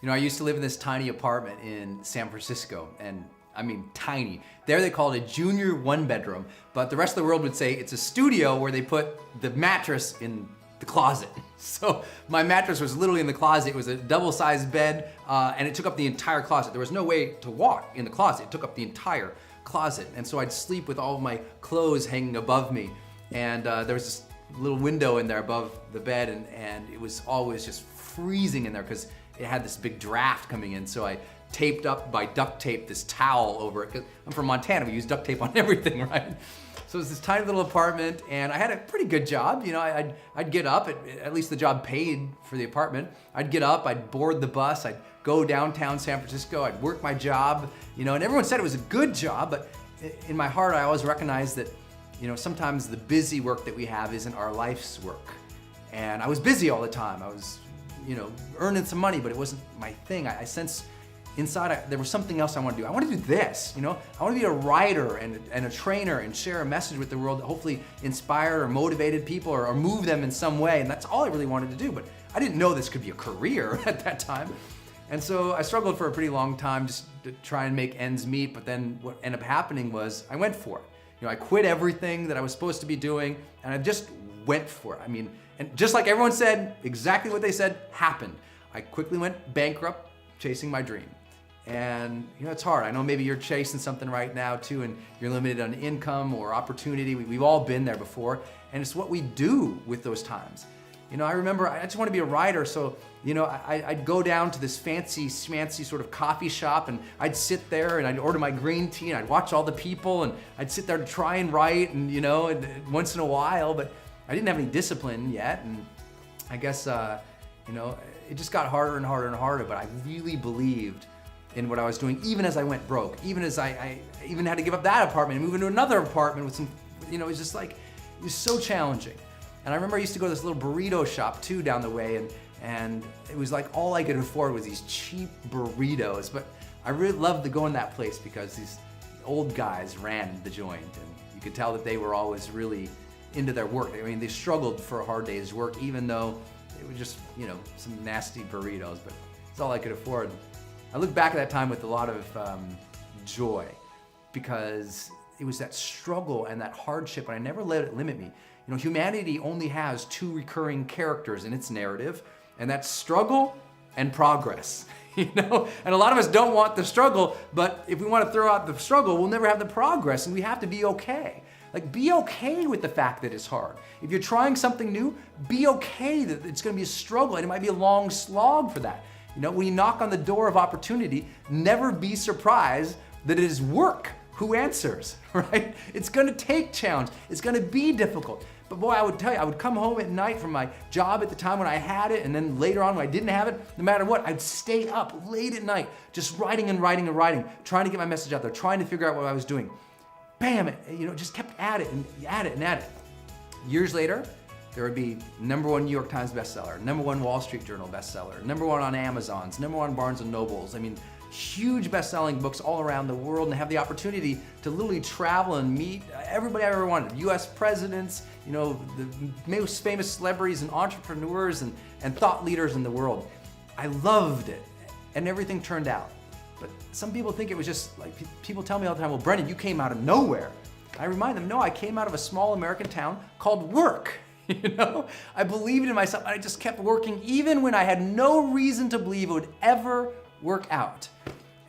You know, I used to live in this tiny apartment in San Francisco, and I mean tiny. There they call it a junior one bedroom, but the rest of the world would say it's a studio where they put the mattress in the closet. So my mattress was literally in the closet. It was a double-sized bed, and it took up the entire closet. There was no way to walk in the closet. It took up the entire closet. And so I'd sleep with all of my clothes hanging above me. And there was this little window in there above the bed, and it was always just freezing in there because it had this big draft coming in. So I taped up by duct tape this towel over it. 'Cause I'm from Montana, we use duct tape on everything, right? So it was this tiny little apartment, and I had a pretty good job. You know, I'd get up, at least the job paid for the apartment. I'd get up, I'd board the bus, I'd go downtown San Francisco, I'd work my job, you know, and everyone said it was a good job, but in my heart, I always recognized that, you know, sometimes the busy work that we have isn't our life's work. And I was busy all the time. I was, you know, earning some money, but it wasn't my thing. I sensed inside there was something else I want to do. I want to do this, you know? I want to be a writer and a trainer and share a message with the world that hopefully inspired or motivated people or move them in some way. And that's all I really wanted to do. But I didn't know this could be a career at that time. And so I struggled for a pretty long time just to try and make ends meet. But then what ended up happening was I went for it. You know, I quit everything that I was supposed to be doing, and I just went for it. I mean, and just like everyone said, exactly what they said happened. I quickly went bankrupt chasing my dream. And you know, it's hard. I know maybe you're chasing something right now too, and you're limited on income or opportunity. We've all been there before, and it's what we do with those times. You know, I remember I just want to be a writer, so you know, I'd go down to this fancy schmancy sort of coffee shop, and I'd sit there and I'd order my green tea, and I'd watch all the people, and I'd sit there to try and write, and you know, and once in a while, but I didn't have any discipline yet, and I guess you know, it just got harder and harder and harder. But I really believed in what I was doing, even as I went broke, even as I even had to give up that apartment and move into another apartment with some, you know, it was just like, it was so challenging. And I remember I used to go to this little burrito shop too down the way, and it was like all I could afford was these cheap burritos. But I really loved to go in that place because these old guys ran the joint, and you could tell that they were always really into their work. I mean, they struggled for a hard day's work, even though it was just, you know, some nasty burritos, but it's all I could afford. I look back at that time with a lot of joy, because it was that struggle and that hardship, and I never let it limit me. You know, humanity only has two recurring characters in its narrative, and that's struggle and progress. You know, and a lot of us don't want the struggle, but if we want to throw out the struggle, we'll never have the progress, and we have to be okay. Like, be okay with the fact that it's hard. If you're trying something new, be okay that it's going to be a struggle, and it might be a long slog for that. You know, when you knock on the door of opportunity, never be surprised that it is work who answers, right? It's gonna take challenge. It's gonna be difficult. But boy, I would tell you, I would come home at night from my job at the time when I had it, and then later on when I didn't have it, no matter what, I'd stay up late at night, just writing and writing and writing, trying to get my message out there, trying to figure out what I was doing. Bam, you know, just kept at it and at it and at it. Years later, there would be #1 New York Times bestseller, #1 Wall Street Journal bestseller, #1 on Amazon's, #1 Barnes & Noble's. I mean, huge best-selling books all around the world, and have the opportunity to literally travel and meet everybody I ever wanted. US presidents, you know, the most famous celebrities and entrepreneurs and thought leaders in the world. I loved it, and everything turned out. But some people think it was just like, people tell me all the time, well, Brendan, you came out of nowhere. I remind them, no, I came out of a small American town called work. You know, I believed in myself, and I just kept working even when I had no reason to believe it would ever work out.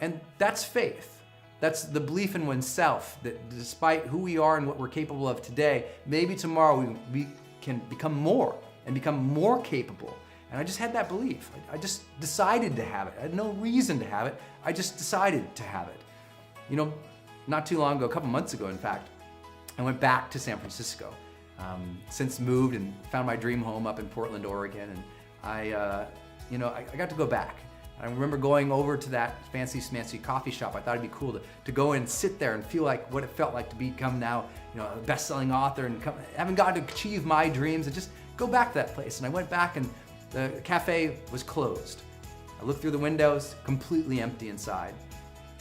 And that's faith. That's the belief in oneself, that despite who we are and what we're capable of today, maybe tomorrow we can become more and become more capable. And I just had that belief. I just decided to have it. I had no reason to have it. I just decided to have it. You know, not too long ago, a couple months ago, in fact, I went back to San Francisco. Since moved and found my dream home up in Portland, Oregon, and I got to go back. I remember going over to that fancy schmancy coffee shop. I thought it'd be cool to go and sit there and feel like what it felt like to become now, you know, a best-selling author, and having gotten to achieve my dreams, and just go back to that place. And I went back, and the cafe was closed. I looked through the windows, completely empty inside,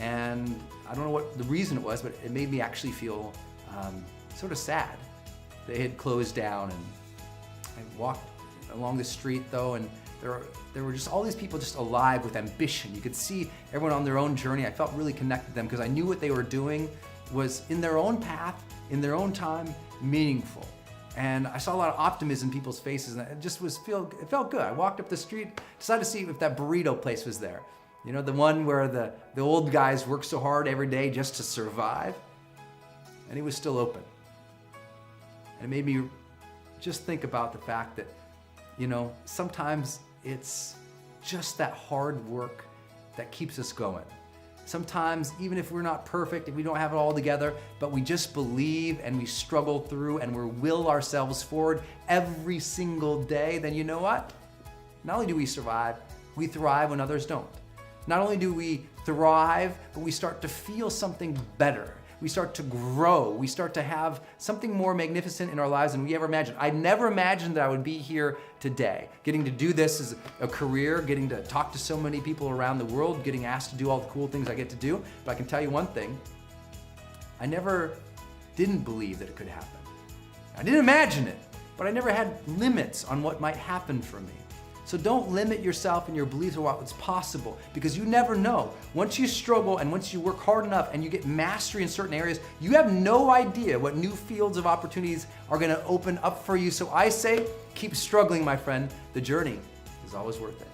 and I don't know what the reason it was, but it made me actually feel sort of sad. They had closed down, and I walked along the street though, and there were just all these people just alive with ambition. You could see everyone on their own journey. I felt really connected to them because I knew what they were doing was in their own path, in their own time, meaningful. And I saw a lot of optimism in people's faces, and it felt good. I walked up the street, decided to see if that burrito place was there. You know, the one where the old guys work so hard every day just to survive. And it was still open. And it made me just think about the fact that, you know, sometimes it's just that hard work that keeps us going. Sometimes, even if we're not perfect, if we don't have it all together, but we just believe and we struggle through and we will ourselves forward every single day, then you know what? Not only do we survive, we thrive when others don't. Not only do we thrive, but we start to feel something better. We start to grow. We start to have something more magnificent in our lives than we ever imagined. I never imagined that I would be here today, getting to do this as a career, getting to talk to so many people around the world, getting asked to do all the cool things I get to do. But I can tell you one thing, I never didn't believe that it could happen. I didn't imagine it, but I never had limits on what might happen for me. So don't limit yourself and your beliefs of what's possible, because you never know. Once you struggle and once you work hard enough and you get mastery in certain areas, you have no idea what new fields of opportunities are going to open up for you. So I say, keep struggling, my friend. The journey is always worth it.